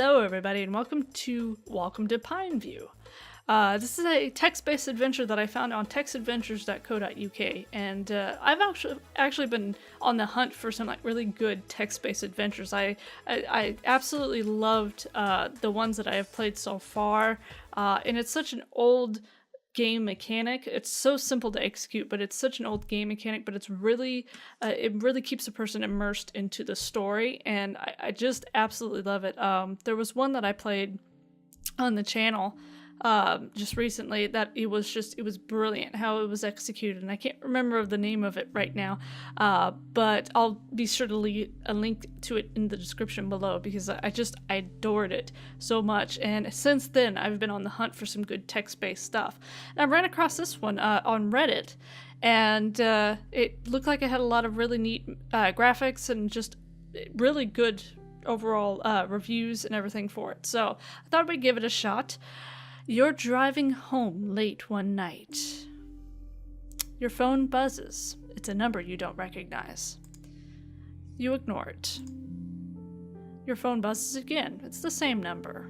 Hello everybody and welcome to Pineview. This is a text-based adventure that I found on textadventures.co.uk, and I've actually been on the hunt for some really good text-based adventures. I absolutely loved the ones that I have played so far, and it's such an old game mechanic. It's so simple to execute, but it's such an old game mechanic, but it's really it really keeps a person immersed into the story, and I just absolutely love it. There was one that I played on the channel just recently that it was brilliant how it was executed, and I can't remember the name of it right now, but I'll be sure to leave a link to it in the description below because I adored it so much. And since then I've been on the hunt for some good text-based stuff, and I ran across this one on Reddit, and it looked like it had a lot of really neat graphics and just really good overall reviews and everything for it, so I thought we'd give it a shot. You're driving home late one night. Your phone buzzes. It's a number you don't recognize. You ignore it. Your phone buzzes again. It's the same number.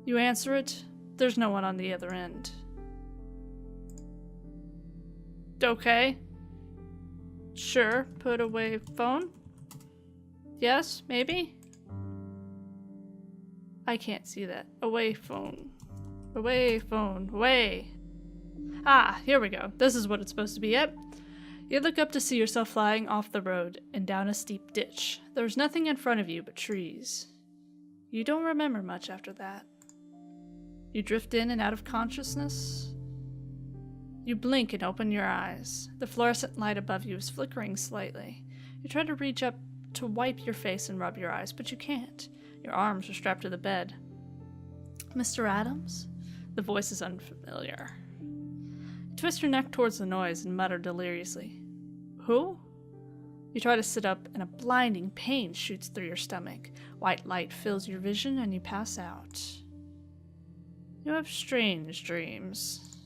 You answer it. There's no one on the other end. Okay. Sure. Put away phone. Yes, maybe? I can't see that. Away phone. Away phone. Away. Ah, here we go. This is what it's supposed to be. Yep. You look up to see yourself flying off the road and down a steep ditch. There's nothing in front of you but trees. You don't remember much after that. You drift in and out of consciousness. You blink and open your eyes. The fluorescent light above you is flickering slightly. You try to reach up to wipe your face and rub your eyes, but you can't. Your arms are strapped to the bed. Mr. Adams? The voice is unfamiliar. You twist your neck towards the noise and mutter deliriously. Who? You try to sit up and a blinding pain shoots through your stomach. White light fills your vision and you pass out. You have strange dreams.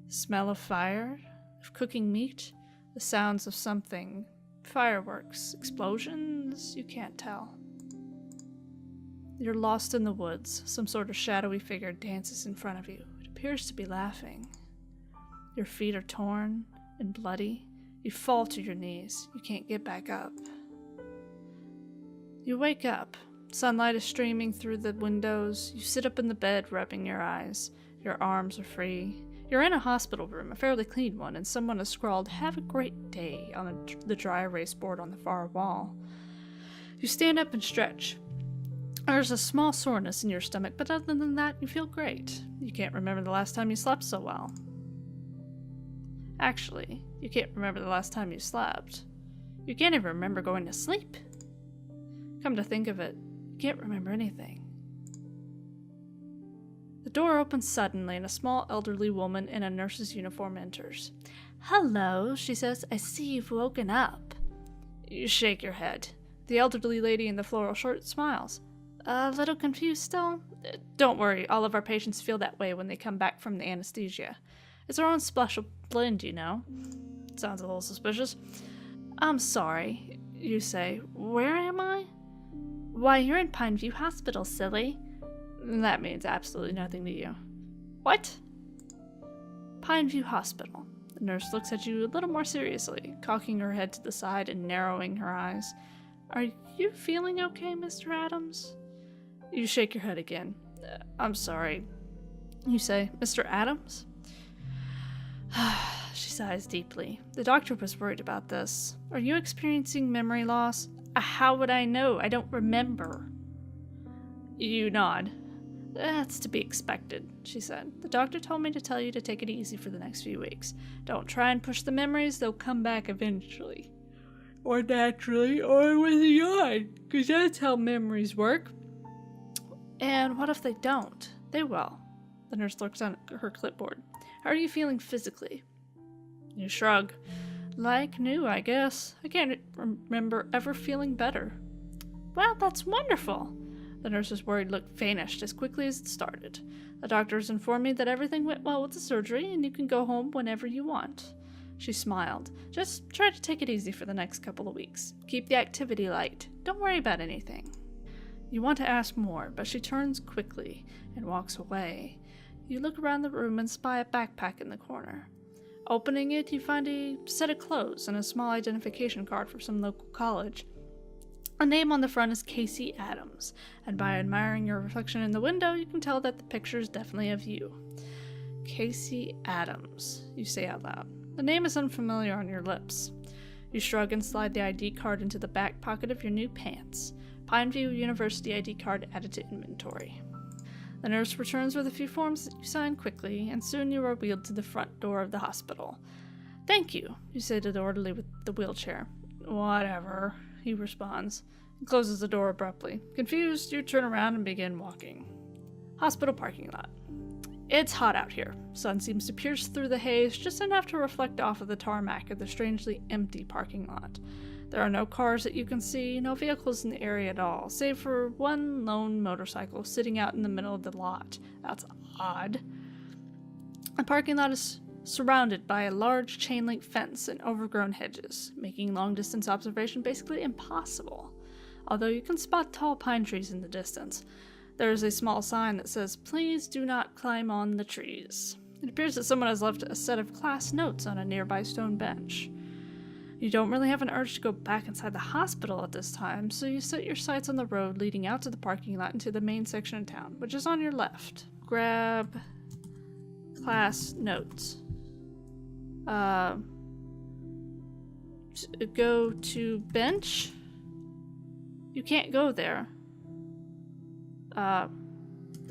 The smell of fire, of cooking meat, the sounds of something. Fireworks, explosions, you can't tell. You're lost in the woods. Some sort of shadowy figure dances in front of you. It appears to be laughing. Your feet are torn and bloody. You fall to your knees. You can't get back up. You wake up. Sunlight is streaming through the windows. You sit up in the bed, rubbing your eyes. Your arms are free. You're in a hospital room, a fairly clean one, and someone has scrawled, "Have a great day," on the dry erase board on the far wall. You stand up and stretch. There's a small soreness in your stomach, but other than that, you feel great. You can't remember the last time you slept so well. Actually, you can't remember the last time you slept. You can't even remember going to sleep. Come to think of it, you can't remember anything. The door opens suddenly and a small elderly woman in a nurse's uniform enters. Hello, she says. I see you've woken up. You shake your head. The elderly lady in the floral shirt smiles. A little confused still? Don't worry, all of our patients feel that way when they come back from the anesthesia. It's our own special blend, you know. Sounds a little suspicious. I'm sorry, you say. Where am I? Why, you're in Pineview Hospital, silly. That means absolutely nothing to you. What? Pineview Hospital. The nurse looks at you a little more seriously, cocking her head to the side and narrowing her eyes. Are you feeling okay, Mr. Adams? You shake your head again. I'm sorry. You say, Mr. Adams? She sighs deeply. The doctor was worried about this. Are you experiencing memory loss? How would I know? I don't remember. You nod. That's to be expected, she said. The doctor told me to tell you to take it easy for the next few weeks. Don't try and push the memories, they'll come back eventually. Or naturally, or with a yawn, because that's how memories work. And what if they don't? They will. The nurse looks down at her clipboard. How are you feeling physically? You shrug. Like new, I guess. I can't remember ever feeling better. Well, that's wonderful. The nurse's worried look vanished as quickly as it started. The doctors informed me that everything went well with the surgery and you can go home whenever you want. She smiled. Just try to take it easy for the next couple of weeks. Keep the activity light. Don't worry about anything. You want to ask more, but she turns quickly and walks away. You look around the room and spy a backpack in the corner. Opening it, you find a set of clothes and a small identification card from some local college. A name on the front is Casey Adams, and by admiring your reflection in the window, you can tell that the picture is definitely of you. Casey Adams, you say out loud. The name is unfamiliar on your lips. You shrug and slide the ID card into the back pocket of your new pants. Pineview University ID card added to inventory. The nurse returns with a few forms that you sign quickly, and soon you are wheeled to the front door of the hospital. Thank you, you say to the orderly with the wheelchair. Whatever, he responds, and closes the door abruptly. Confused, you turn around and begin walking. Hospital parking lot. It's hot out here. Sun seems to pierce through the haze just enough to reflect off of the tarmac of the strangely empty parking lot. There are no cars that you can see, no vehicles in the area at all, save for one lone motorcycle sitting out in the middle of the lot. That's odd. The parking lot is surrounded by a large chain-link fence and overgrown hedges, making long-distance observation basically impossible. Although you can spot tall pine trees in the distance, there is a small sign that says, "Please do not climb on the trees." It appears that someone has left a set of class notes on a nearby stone bench. You don't really have an urge to go back inside the hospital at this time, so you set your sights on the road leading out to the parking lot into the main section of town, which is on your left. Grab class notes. Go to bench? You can't go there.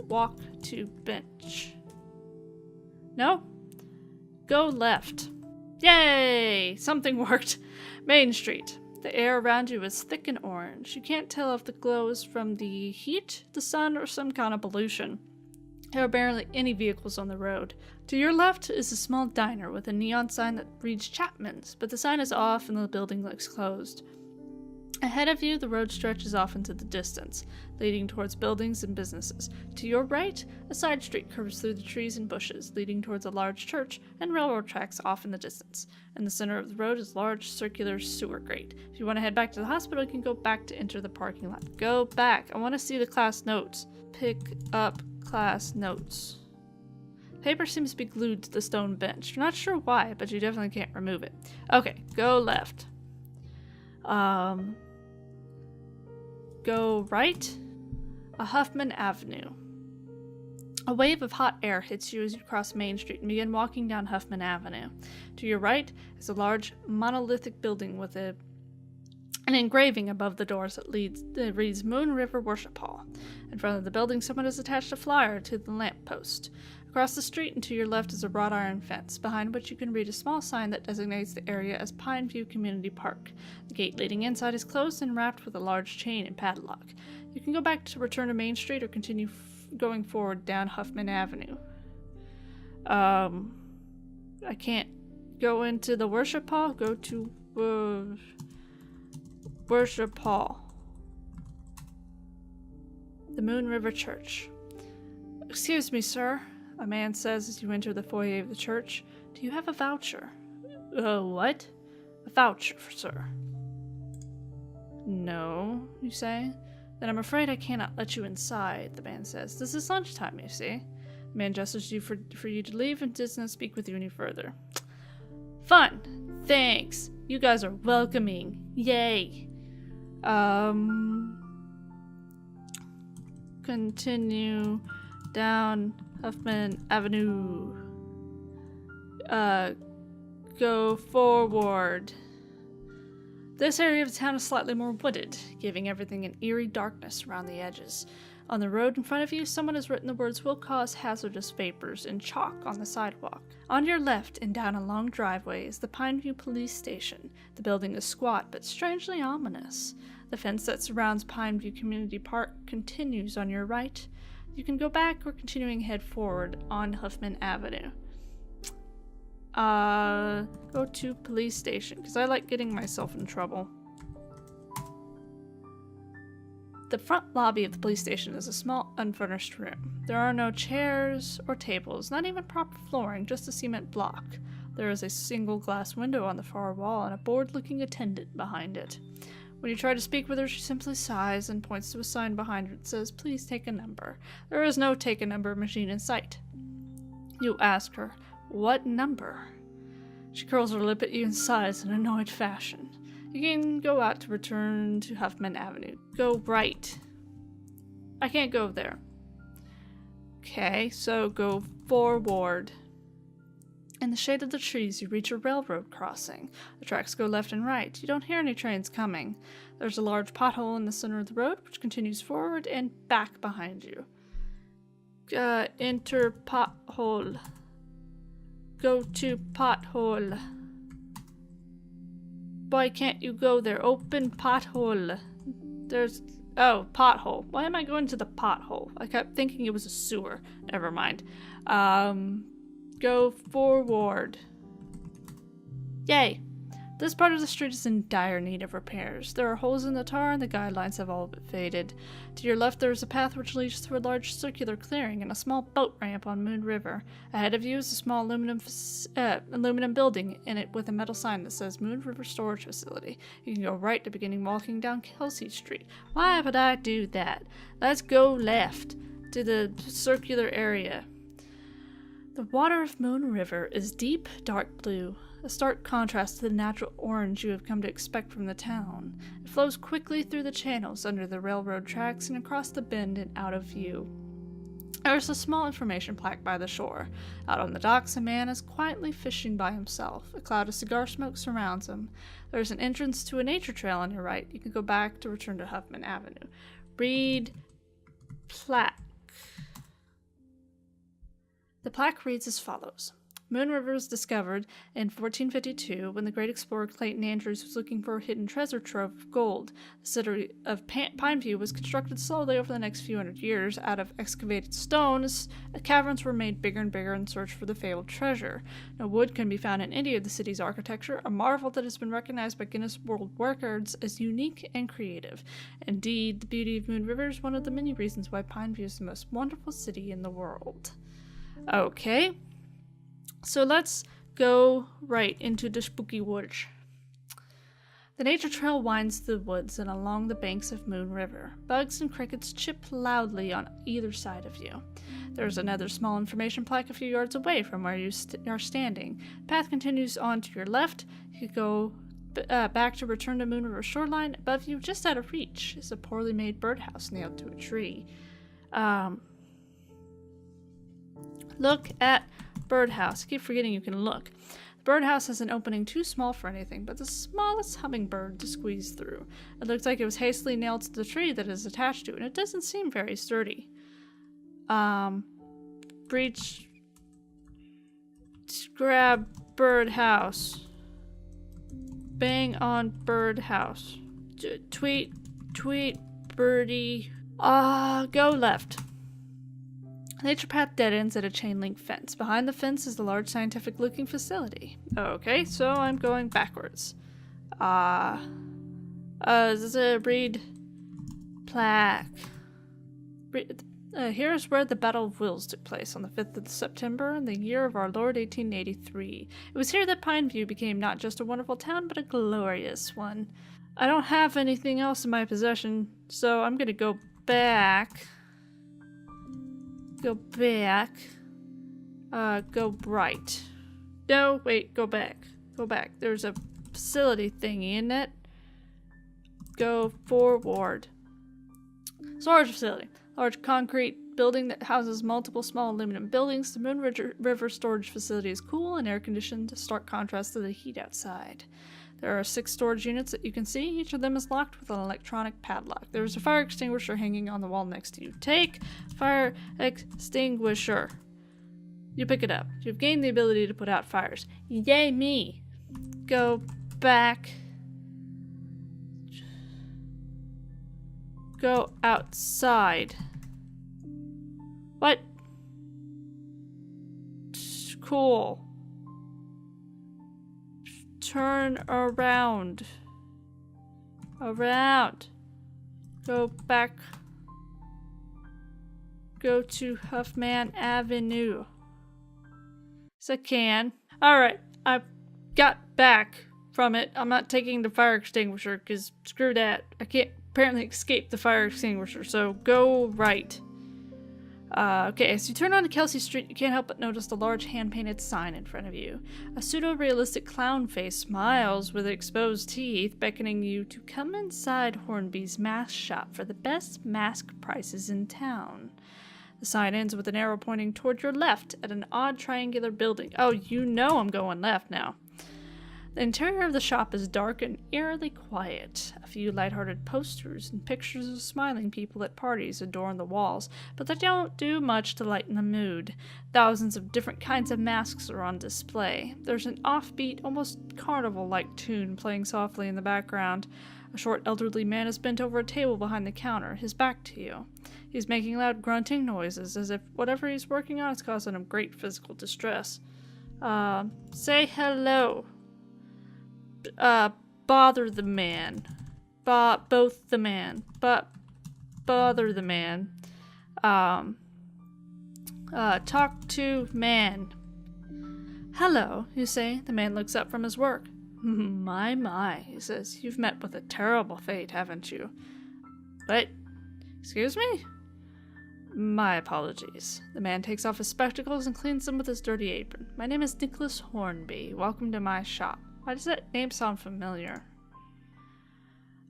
Walk to bench. No? Go left. Yay! Something worked. Main Street. The air around you is thick and orange. You can't tell if the glow is from the heat, the sun, or some kind of pollution. There are barely any vehicles on the road. To your left is a small diner with a neon sign that reads Chapman's, but the sign is off and the building looks closed. Ahead of you, the road stretches off into the distance, leading towards buildings and businesses. To your right, a side street curves through the trees and bushes, leading towards a large church and railroad tracks off in the distance. In the center of the road is a large circular sewer grate. If you want to head back to the hospital, you can go back to enter the parking lot. Go back. I want to see the class notes. Pick up class notes. Paper seems to be glued to the stone bench. You're not sure why, but you definitely can't remove it. Okay, go left. Go right. A Huffman Avenue. A wave of hot air hits you as you cross Main Street and begin walking down Huffman Avenue. To your right is a large monolithic building with an engraving above the doors that reads Moon River Worship Hall. In front of the building, someone has attached a flyer to the lamppost. Across the street and to your left is a wrought iron fence, behind which you can read a small sign that designates the area as Pineview Community Park. The gate leading inside is closed and wrapped with a large chain and padlock. You can go back to return to Main Street or continue going forward down Huffman Avenue. I can't go into the worship hall. Go to worship hall. The Moon River Church. Excuse me, sir, a man says as you enter the foyer of the church. Do you have a voucher? What? A voucher, sir. No, you say. Then I'm afraid I cannot let you inside, the man says. This is lunchtime, you see. The man gestures to you for you to leave and does not speak with you any further. Fun! Thanks! You guys are welcoming. Yay! Continue down Huffman Avenue. Go forward. This area of town is slightly more wooded, giving everything an eerie darkness around the edges. On the road in front of you, someone has written the words "will cause hazardous vapors" in chalk on the sidewalk. On your left and down a long driveway is the Pineview Police Station. The building is squat but strangely ominous. The fence that surrounds Pineview Community Park continues on your right. You can go back or continuing head forward on Huffman Avenue. Go to police station, because I like getting myself in trouble. The front lobby of the police station is a small, unfurnished room. There are no chairs or tables, not even proper flooring, just a cement block. There is a single glass window on the far wall and a bored-looking attendant behind it. When you try to speak with her, she simply sighs and points to a sign behind her that says, "Please take a number." There is no take a number machine in sight. You ask her, "What number?" She curls her lip at you and sighs in an annoyed fashion. You can go out to return to Huffman Avenue. Go right. I can't go there. Okay, so go forward. In the shade of the trees, you reach a railroad crossing. The tracks go left and right. You don't hear any trains coming. There's a large pothole in the center of the road, which continues forward and back behind you. Enter pothole. Go to pothole. Why can't you go there? Open pothole. Oh, pothole. Why am I going to the pothole? I kept thinking it was a sewer. Never mind. Go forward. Yay! This part of the street is in dire need of repairs. There are holes in the tar and the guidelines have all but faded. To your left there is a path which leads through a large circular clearing and a small boat ramp on Moon River. Ahead of you is a small aluminum building in it with a metal sign that says Moon River Storage Facility. You can go right to begin walking down Kelsey Street. Why would I do that? Let's go left to the circular area. The water of Moon River is deep, dark blue, a stark contrast to the natural orange you have come to expect from the town. It flows quickly through the channels under the railroad tracks and across the bend and out of view. There is a small information plaque by the shore. Out on the docks, a man is quietly fishing by himself. A cloud of cigar smoke surrounds him. There is an entrance to a nature trail on your right. You can go back to return to Huffman Avenue. Read plaque. The plaque reads as follows. Moon River was discovered in 1452 when the great explorer Clayton Andrews was looking for a hidden treasure trove of gold. The city of Pineview was constructed slowly over the next few hundred years. Out of excavated stones, caverns were made bigger and bigger in search for the fabled treasure. No wood can be found in any of the city's architecture, a marvel that has been recognized by Guinness World Records as unique and creative. Indeed, the beauty of Moon River is one of the many reasons why Pineview is the most wonderful city in the world. Okay. So let's go right into the spooky woods. The nature trail winds through the woods and along the banks of Moon River. Bugs and crickets chip loudly on either side of you. There's another small information plaque a few yards away from where you are standing. The path continues on to your left. You can go back to return to Moon River shoreline. Above you, just out of reach, is a poorly made birdhouse nailed to a tree. Look at birdhouse. I keep forgetting you can look. The birdhouse has an opening too small for anything but the smallest hummingbird to squeeze through. It looks like it was hastily nailed to the tree that is attached to it, and it doesn't seem very sturdy. Breach. Grab birdhouse. Bang on birdhouse. Tweet birdie. Go left. Nature path dead ends at a chain link fence. Behind the fence is the large scientific looking facility. Okay, so I'm going backwards. This is a read plaque. Here's where the Battle of Wills took place on the 5th of September in the year of our Lord 1883. It was here that Pineview became not just a wonderful town, but a glorious one. I don't have anything else in my possession, so I'm gonna go back. Go back. Go right. No, wait, go back. Go back. There's a facility thingy in it. Go forward. Storage facility. Large concrete building that houses multiple small aluminum buildings. The Moon River storage facility is cool and air conditioned, to stark contrast to the heat outside. There are 6 storage units that you can see. Each of them is locked with an electronic padlock. There is a fire extinguisher hanging on the wall next to you. Take fire extinguisher. You pick it up. You've gained the ability to put out fires. Yay me! Go back. Go outside. What? Cool. Turn around. Around. Go back. Go to Huffman Avenue. Yes, I can. Alright, I got back. from it. I'm not taking the fire extinguisher, because screw that. I can't apparently escape the fire extinguisher, so go right. Okay, as you turn onto Kelsey Street, you can't help but notice the large hand-painted sign in front of you. A pseudo-realistic clown face smiles with exposed teeth, beckoning you to come inside Hornby's mask shop for the best mask prices in town. The sign ends with an arrow pointing toward your left at an odd triangular building. Oh, you know I'm going left now. The interior of the shop is dark and eerily quiet. A few lighthearted posters and pictures of smiling people at parties adorn the walls, but they don't do much to lighten the mood. Thousands of different kinds of masks are on display. There's an offbeat, almost carnival-like tune playing softly in the background. A short elderly man is bent over a table behind the counter, his back to you. He's making loud grunting noises, as if whatever he's working on is causing him great physical distress. Say hello. Bother the man. Both the man. Bother the man. Talk to man. Hello, you say. The man looks up from his work. My, he says. You've met with a terrible fate, haven't you? What? Excuse me? My apologies. The man takes off his spectacles and cleans them with his dirty apron. My name is Nicholas Hornby. Welcome to my shop. Why does that name sound familiar?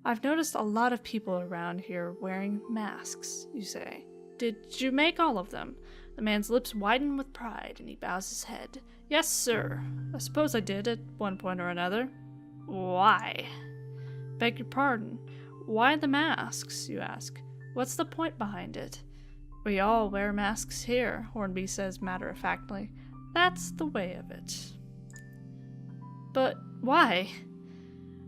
I've noticed a lot of people around here wearing masks, you say. Did you make all of them? The man's lips widen with pride, and he bows his head. Yes, sir. I suppose I did at one point or another. Why? Beg your pardon. Why the masks, you ask? What's the point behind it? We all wear masks here, Hornby says matter-of-factly. That's the way of it. But why?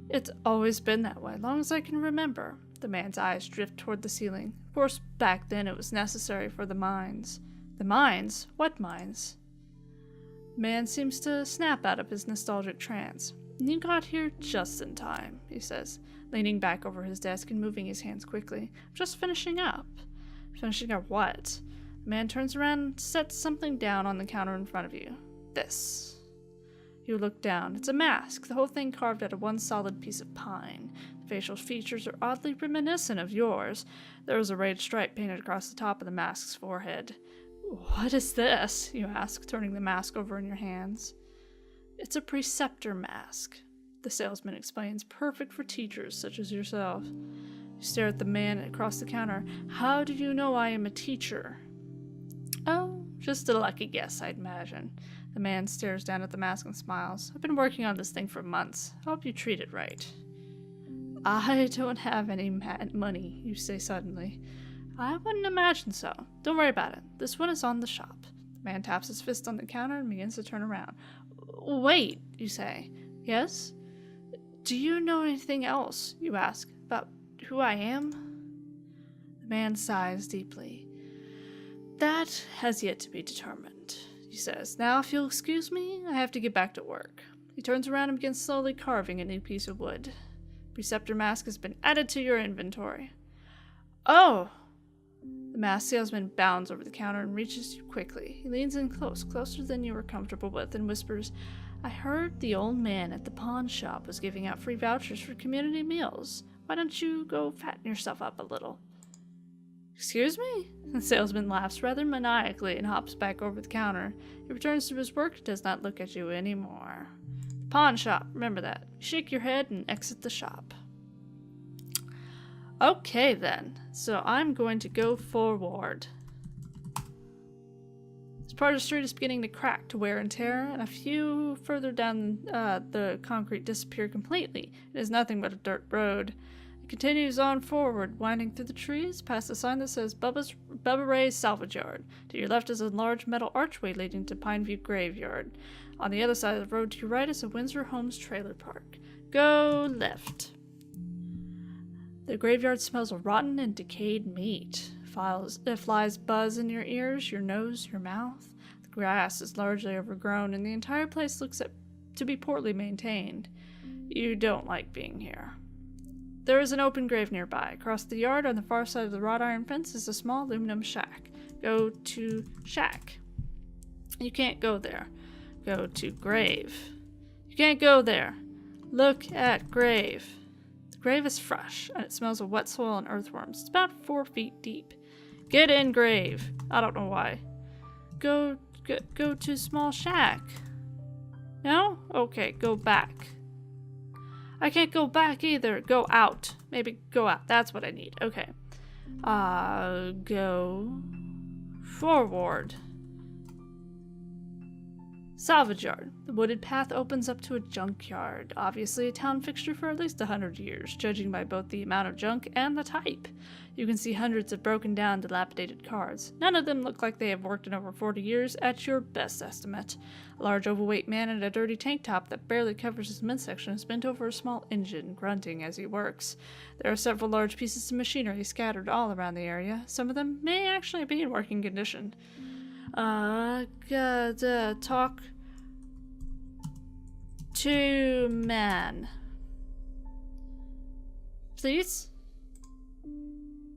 It's always been that way, long as I can remember. The man's eyes drift toward the ceiling. Of course, back then it was necessary for the mines. The mines? What mines? The man seems to snap out of his nostalgic trance. You got here just in time, he says, leaning back over his desk and moving his hands quickly. I'm just finishing up. Finishing up what? The man turns around and sets something down on the counter in front of you. This. You look down. It's a mask, the whole thing carved out of one solid piece of pine. The facial features are oddly reminiscent of yours. There is a red stripe painted across the top of the mask's forehead. What is this? You ask, turning the mask over in your hands. It's a preceptor mask, the salesman explains, perfect for teachers such as yourself. You stare at the man across the counter. How do you know I am a teacher? Oh, just a lucky guess, I'd imagine. The man stares down at the mask and smiles. I've been working on this thing for months. I hope you treat it right. I don't have any money, you say suddenly. I wouldn't imagine so. Don't worry about it. This one is on the shop. The man taps his fist on the counter and begins to turn around. Wait, you say. Yes? Do you know anything else, you ask, about who I am? The man sighs deeply. That has yet to be determined, he says. Now, if you'll excuse me, I have to get back to work. He turns around and begins slowly carving a new piece of wood. Preceptor mask has been added to your inventory. Oh! The mask salesman bounds over the counter and reaches you quickly. He leans in closer than you were comfortable with, and whispers, I heard the old man at the pawn shop was giving out free vouchers for community meals. Why don't you go fatten yourself up a little? Excuse me? The salesman laughs rather maniacally and hops back over the counter. He returns to his work and does not look at you anymore. The pawn shop, remember that. Shake your head and exit the shop. Okay then, so I'm going to go forward. This part of the street is beginning to crack to wear and tear, and a few further down the concrete disappear completely. It is nothing but a dirt road. It continues on forward, winding through the trees, past a sign that says Bubba Ray's Salvage Yard. To your left is a large metal archway leading to Pineview Graveyard. On the other side of the road to your right is a Windsor Homes trailer park. Go left. The graveyard smells of rotten and decayed meat. Flies buzz in your ears, your nose, your mouth. The grass is largely overgrown, and the entire place looks to be poorly maintained. You don't like being here. There is an open grave nearby. Across the yard on the far side of the wrought iron fence is a small aluminum shack. Go to shack. You can't go there. Go to grave. You can't go there. Look at grave. The grave is fresh, and it smells of wet soil and earthworms. It's about 4 feet deep. Get in, grave. I don't know why. Go to small shack. No? Okay, go back. I can't go back either. Go out. Maybe go out. That's what I need. Okay. Go forward. Salvage yard. The wooded path opens up to a junkyard, obviously a town fixture for at least 100 years, judging by both the amount of junk and the type. You can see hundreds of broken down, dilapidated cars. None of them look like they have worked in over 40 years at your best estimate. A large overweight man in a dirty tank top that barely covers his midsection is bent over a small engine, grunting as he works. There are several large pieces of machinery scattered all around the area. Some of them may actually be in working condition. Talk to man. Please?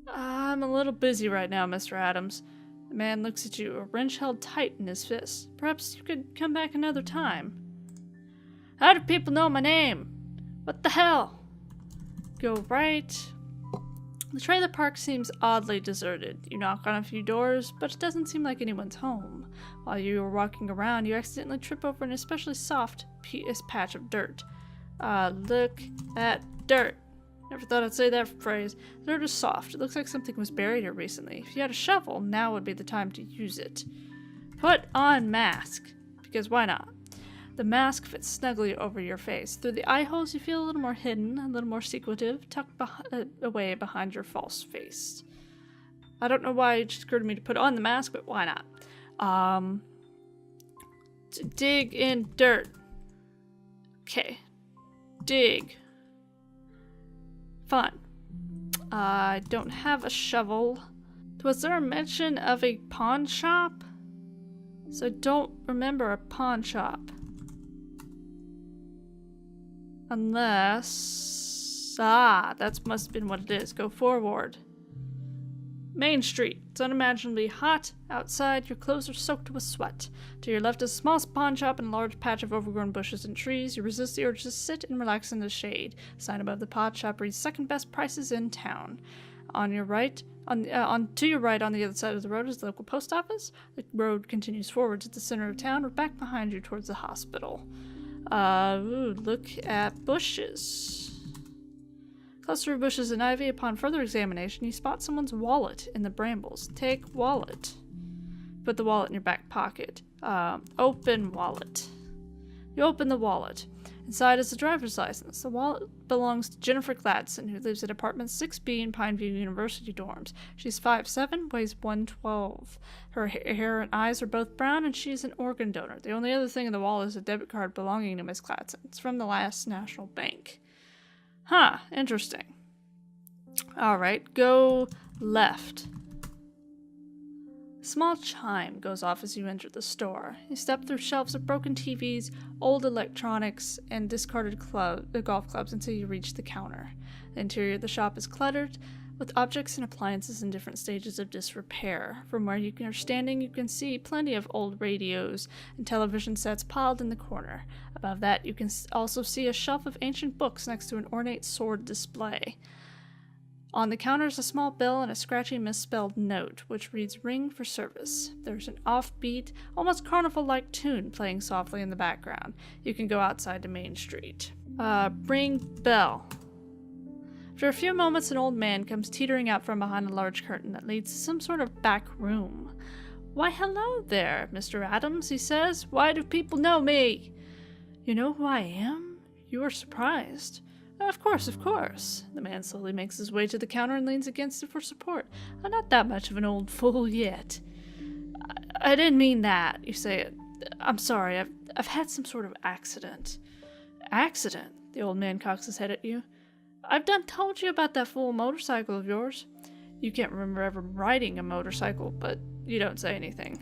I'm a little busy right now, Mr. Adams. The man looks at you, a wrench held tight in his fist. Perhaps you could come back another time. How do people know my name? What the hell? Go right. The trailer park seems oddly deserted. You knock on a few doors, but it doesn't seem like anyone's home. While you are walking around, you accidentally trip over an especially soft patch of dirt. Look at dirt. Never thought I'd say that phrase. The dirt is soft. It looks like something was buried here recently. If you had a shovel, now would be the time to use it. Put on mask. Because why not? The mask fits snugly over your face. Through the eye holes, you feel a little more hidden, a little more secretive, tucked away behind your false face. I don't know why it just occurred to me to put on the mask, but why not? To dig in dirt. Okay. Dig. Fun. I don't have a shovel. Was there a mention of a pawn shop? So I don't remember a pawn shop. Unless... that must have been what it is. Go forward. Main Street. It's unimaginably hot. Outside, your clothes are soaked with sweat. To your left is a small pawn shop and a large patch of overgrown bushes and trees. You resist the urge to sit and relax in the shade. A sign above the pawn shop reads second best prices in town. On your right, to your right on the other side of the road is the local post office. The road continues forward to the center of town or back behind you towards the hospital. Look at bushes. Cluster of bushes and ivy. Upon further examination, you spot someone's wallet in the brambles. Take wallet. Put the wallet in your back pocket. Open wallet. You open the wallet. Inside is the driver's license. The wallet belongs to Jennifer Gladson, who lives at apartment 6B in Pineview University dorms. She's 5'7", weighs 112. Her hair and eyes are both brown, and she's an organ donor. The only other thing in the wallet is a debit card belonging to Miss Gladson. It's from the last National Bank. Huh, interesting. Alright, go left. A small chime goes off as you enter the store. You step through shelves of broken TVs, old electronics, and discarded golf clubs until you reach the counter. The interior of the shop is cluttered, with objects and appliances in different stages of disrepair. From where you are standing, you can see plenty of old radios and television sets piled in the corner. Above that, you can also see a shelf of ancient books next to an ornate sword display. On the counter is a small bell and a scratchy misspelled note, which reads "Ring for service." There's an offbeat, almost carnival-like tune playing softly in the background. You can go outside to Main Street. Ring bell. After a few moments, an old man comes teetering out from behind a large curtain that leads to some sort of back room. "Why, hello there, Mr. Adams," he says. "Why do people know me?" "You know who I am?" You are surprised. Of course. The man slowly makes his way to the counter and leans against it for support. "I'm not that much of an old fool yet." I didn't mean that," you say. "I'm sorry, I've had some sort of accident." "Accident?" The old man cocks his head at you. "I've done told you about that fool motorcycle of yours." You can't remember ever riding a motorcycle, but you don't say anything.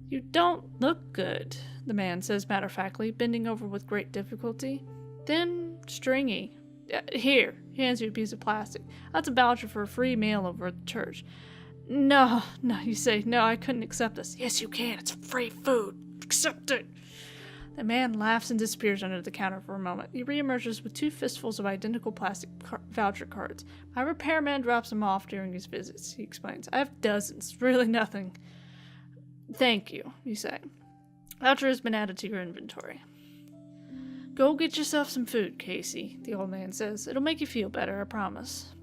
"You don't look good," the man says matter-of-factly, bending over with great difficulty. "Thin, stringy. Here," he hands you a piece of plastic. "That's a voucher for a free meal over at the church." No, you say. "No, I couldn't accept this." "Yes, you can. It's free food. Accept it." The man laughs and disappears under the counter for a moment. He reemerges with 2 fistfuls of identical plastic voucher cards. My repairman drops them off during his visits, he explains. I have dozens. Really nothing. Thank you, you say. Voucher has been added to your inventory. Go get yourself some food, Casey, the old man says. It'll make you feel better, I promise.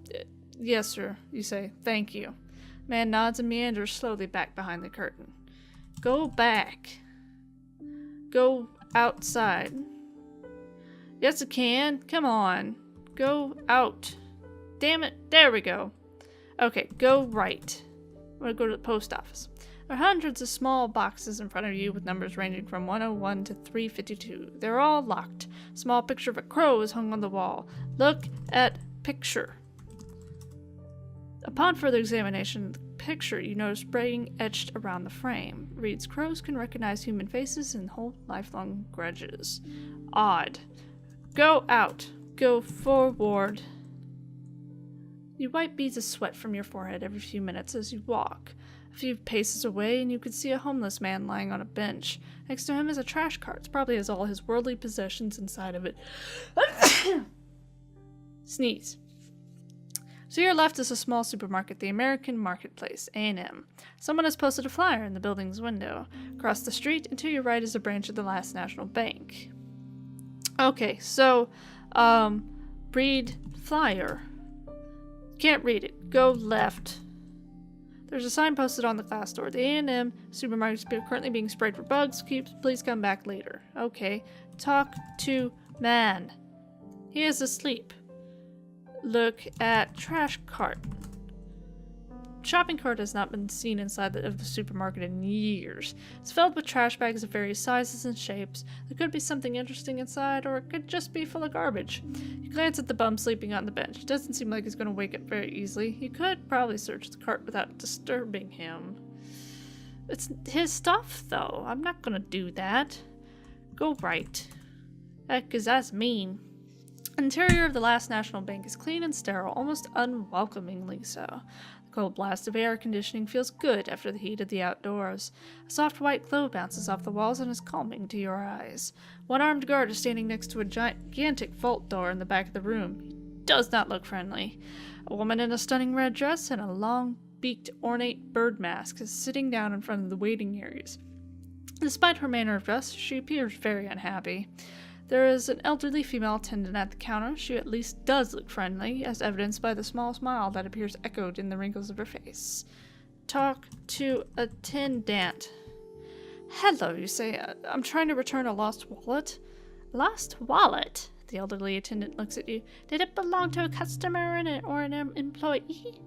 Yes, sir, you say. Thank you. Man nods and meanders slowly back behind the curtain. Go back. Go outside. Yes, I can. Come on. Go out. Damn it. There we go. Okay, go right. I'm gonna go to the post office. There are hundreds of small boxes in front of you with numbers ranging from 101 to 352. They're all locked. A small picture of a crow is hung on the wall. Look at picture. Upon further examination of the picture, you notice writing etched around the frame. It reads, crows can recognize human faces and hold lifelong grudges. Odd. Go out. Go forward. You wipe beads of sweat from your forehead every few minutes as you walk. A few paces away, and you can see a homeless man lying on a bench. Next to him is a trash cart. It probably has all his worldly possessions inside of it. Sneeze. To your left is a small supermarket, the American Marketplace, A&M. Someone has posted a flyer in the building's window. Across the street and to your right is a branch of the Last National Bank. Okay, so, read flyer. Can't read it. Go left. There's a sign posted on the glass door. The A&M supermarket is currently being sprayed for bugs. Please come back later. Okay. Talk to man. He is asleep. Look at trash cart. Shopping cart has not been seen inside of the supermarket in years. It's filled with trash bags of various sizes and shapes. There could be something interesting inside, or it could just be full of garbage. You glance at the bum sleeping on the bench. It doesn't seem like he's going to wake up very easily. You could probably search the cart without disturbing him. It's his stuff, though. I'm not going to do that. Go right. Because that's mean. Interior of the Last National Bank is clean and sterile, almost unwelcomingly so. The cold blast of air conditioning feels good after the heat of the outdoors. A soft white glow bounces off the walls and is calming to your eyes. One armed guard is standing next to a gigantic vault door in the back of the room. He does not look friendly. A woman in a stunning red dress and a long-beaked ornate bird mask is sitting down in front of the waiting areas. Despite her manner of dress, she appears very unhappy. There is an elderly female attendant at the counter. She at least does look friendly, as evidenced by the small smile that appears echoed in the wrinkles of her face. Talk to attendant. Hello, you say. I'm trying to return a lost wallet. Lost wallet? The elderly attendant looks at you. Did it belong to a customer or an employee?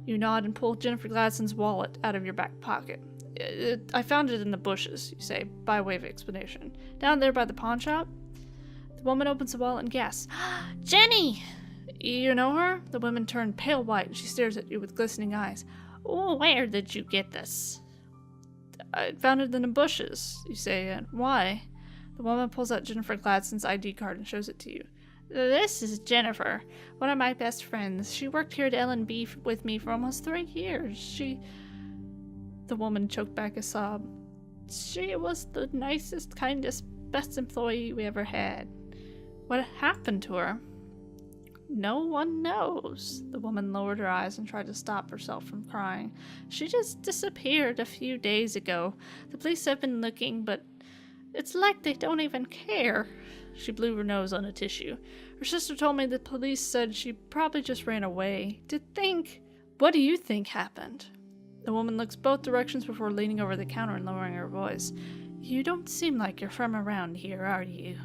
You nod and pull Jennifer Gladson's wallet out of your back pocket. I found it in the bushes, you say, by way of explanation. Down there by the pawn shop? The woman opens the wallet and gasps, Jenny! You know her? The woman turned pale white and she stares at you with glistening eyes. Oh, where did you get this? I found it in the bushes, you say, and why? The woman pulls out Jennifer Gladson's ID card and shows it to you. This is Jennifer, one of my best friends. She worked here at L&B with me for almost 3 years. The woman choked back a sob. She was the nicest, kindest, best employee we ever had. What happened to her? No one knows. The woman lowered her eyes and tried to stop herself from crying. She just disappeared a few days ago. The police have been looking, but it's like they don't even care. She blew her nose on a tissue. Her sister told me the police said she probably just ran away. What do you think happened? The woman looks both directions before leaning over the counter and lowering her voice. You don't seem like you're from around here, are you?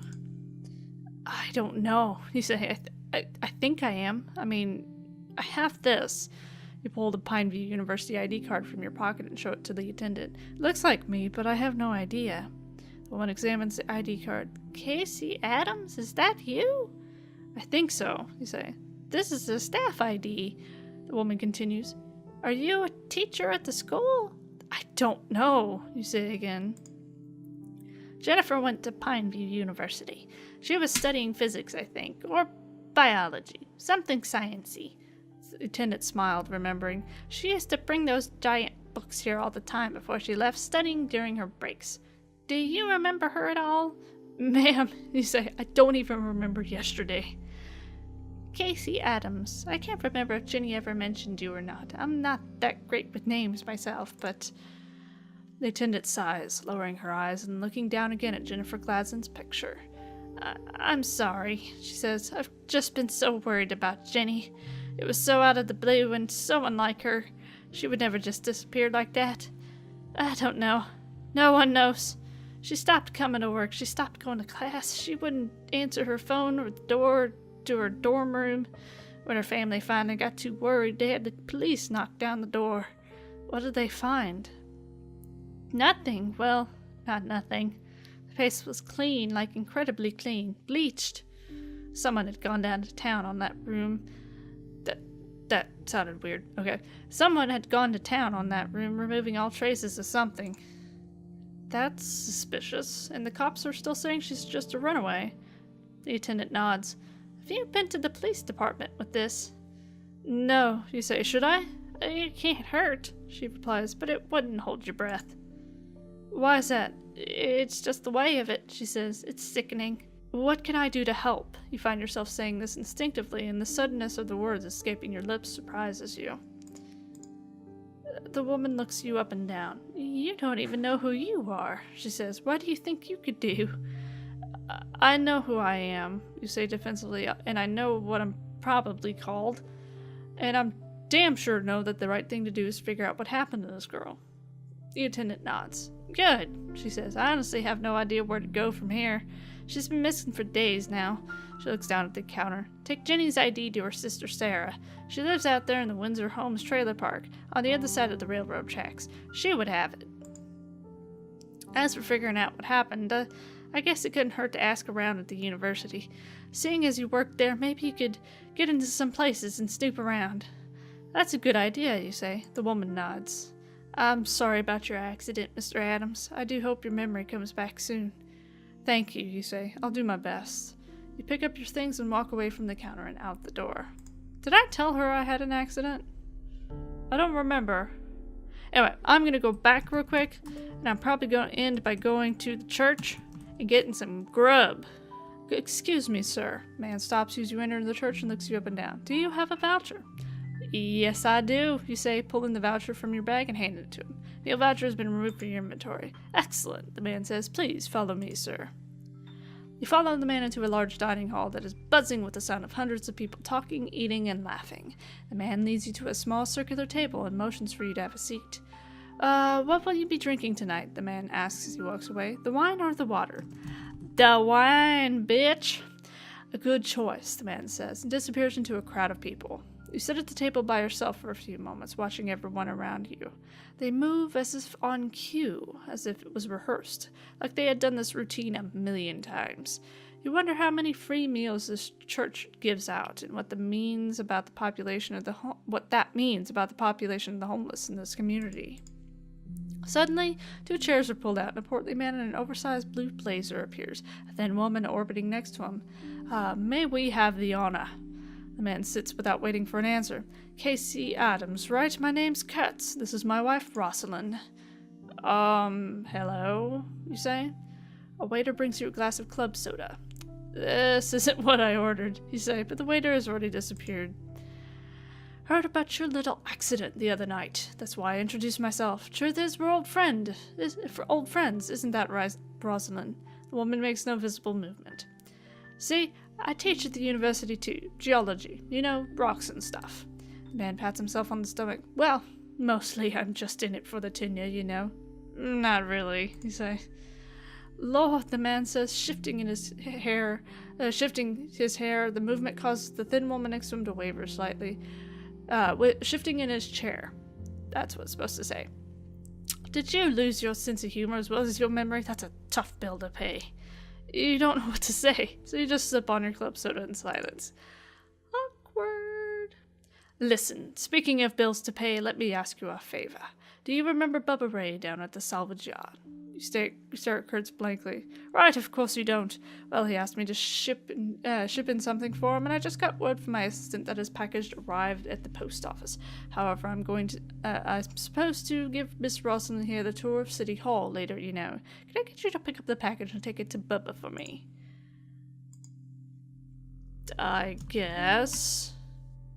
I don't know. You say, I think I am. I mean, I have this. You pull the Pineview University ID card from your pocket and show it to the attendant. It looks like me, but I have no idea. The woman examines the ID card. Casey Adams, is that you? I think so, you say. This is the staff ID. The woman continues. Are you a teacher at the school? I don't know, you say again. Jennifer went to Pineview University. She was studying physics, I think, or biology, something sciencey. The attendant smiled, remembering. She used to bring those giant books here all the time before she left, studying during her breaks. Do you remember her at all? Ma'am, you say, I don't even remember yesterday. Casey Adams. I can't remember if Jenny ever mentioned you or not. I'm not that great with names myself, but... The attendant sighs, lowering her eyes and looking down again at Jennifer Gladson's picture. I'm sorry, she says. I've just been so worried about Jenny. It was so out of the blue and so unlike her. She would never just disappear like that. I don't know. No one knows. She stopped coming to work. She stopped going to class. She wouldn't answer her phone or the door to her dorm room. When her family finally got too worried, they had the police knock down the door. What did they find? Nothing. Well, not nothing. The place was clean, like incredibly clean. Bleached. Someone had gone down to town on that room. That sounded weird. Okay. Someone had gone to town on that room, removing all traces of something. That's suspicious. And the cops are still saying she's just a runaway. The attendant nods. Have you been to the police department with this? No, you say. Should I? It can't hurt, she replies, but it wouldn't hold your breath. Why is that? It's just the way of it, she says. It's sickening. What can I do to help? You find yourself saying this instinctively, and the suddenness of the words escaping your lips surprises you. The woman looks you up and down. You don't even know who you are, she says. What do you think you could do? I know who I am, you say defensively, and I know what I'm probably called. And I'm damn sure know that the right thing to do is figure out what happened to this girl. The attendant nods. Good, she says. I honestly have no idea where to go from here. She's been missing for days now. She looks down at the counter. Take Jenny's ID to her sister Sarah. She lives out there in the Windsor Homes trailer park, on the other side of the railroad tracks. She would have it. As for figuring out what happened, I guess it couldn't hurt to ask around at the university. Seeing as you worked there, maybe you could get into some places and snoop around. That's a good idea, you say. The woman nods. I'm sorry about your accident, Mr. Adams. I do hope your memory comes back soon. Thank you, you say. I'll do my best. You pick up your things and walk away from the counter and out the door. Did I tell her I had an accident? I don't remember. Anyway, I'm going to go back real quick, and I'm probably going to end by going to the church and getting some grub. Excuse me, sir. Man stops you as you enter the church and looks you up and down. Do you have a voucher? Yes, I do, you say, pulling the voucher from your bag and handing it to him. The voucher has been removed from your inventory. Excellent, the man says. Please follow me, sir. You follow the man into a large dining hall that is buzzing with the sound of hundreds of people talking, eating, and laughing. The man leads you to a small circular table and motions for you to have a seat. What will you be drinking tonight? The man asks as he walks away. The wine or the water? The wine, bitch! A good choice, the man says, and disappears into a crowd of people. You sit at the table by yourself for a few moments, watching everyone around you. They move as if on cue, as if it was rehearsed, like they had done this routine 1,000,000 times. You wonder how many free meals this church gives out, and what that means about the population of the homeless in this community. Suddenly, 2 chairs are pulled out, and a portly man in an oversized blue blazer appears, a thin woman orbiting next to him. May we have the honor? The man sits without waiting for an answer. Casey Adams, right? My name's Kurtz. This is my wife, Rosalind. Hello, you say? A waiter brings you a glass of club soda. This isn't what I ordered, you say, but the waiter has already disappeared. Heard about your little accident the other night. That's why I introduced myself. Truth is, we're old friends. Isn't that right, Rosalind? The woman makes no visible movement. See, I teach at the university too. Geology. You know, rocks and stuff. The man pats himself on the stomach. Well, mostly I'm just in it for the tenure, you know. Not really, you say. Lord, the man says, shifting his hair. The movement causes the thin woman next to him to waver slightly. Shifting in his chair. That's what it's supposed to say. Did you lose your sense of humor as well as your memory? That's a tough bill to pay. You don't know what to say, so you just sip on your club soda in silence. Awkward. Listen, speaking of bills to pay, let me ask you a favor. Do you remember Bubba Ray down at the salvage yard? You stare at Kurtz blankly. Right, of course you don't. Well, he asked me to ship in something for him, and I just got word from my assistant that his package arrived at the post office. However, I'm supposed to give Miss Rawson here the tour of City Hall later, you know. Can I get you to pick up the package and take it to Bubba for me? I guess.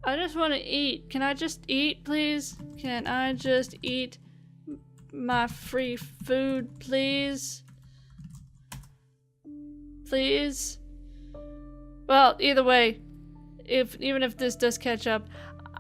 I just want to eat. Can I just eat, please? Can I just eat my free food, please? Please? Well, either way, even if this does catch up,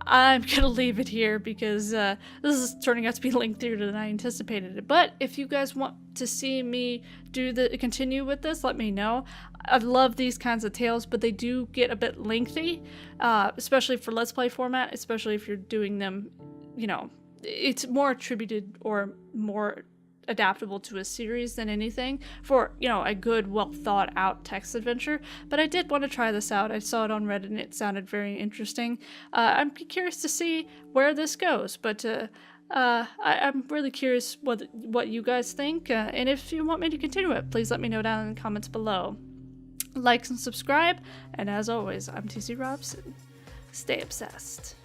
I'm gonna leave it here because this is turning out to be lengthier than I anticipated it. But if you guys want to see me continue with this, let me know. I love these kinds of tales, but they do get a bit lengthy, especially for Let's Play format, especially if you're doing them, you know, it's more attributed or more adaptable to a series than anything for, you know, a good, well thought out text adventure. But I did want to try this out. I saw it on Reddit and it sounded very interesting. I'm curious to see where this goes, but I'm really curious what you guys think, and if you want me to continue it, please let me know down in the comments below. Like and subscribe, and as always, I'm TC Robson. Stay obsessed.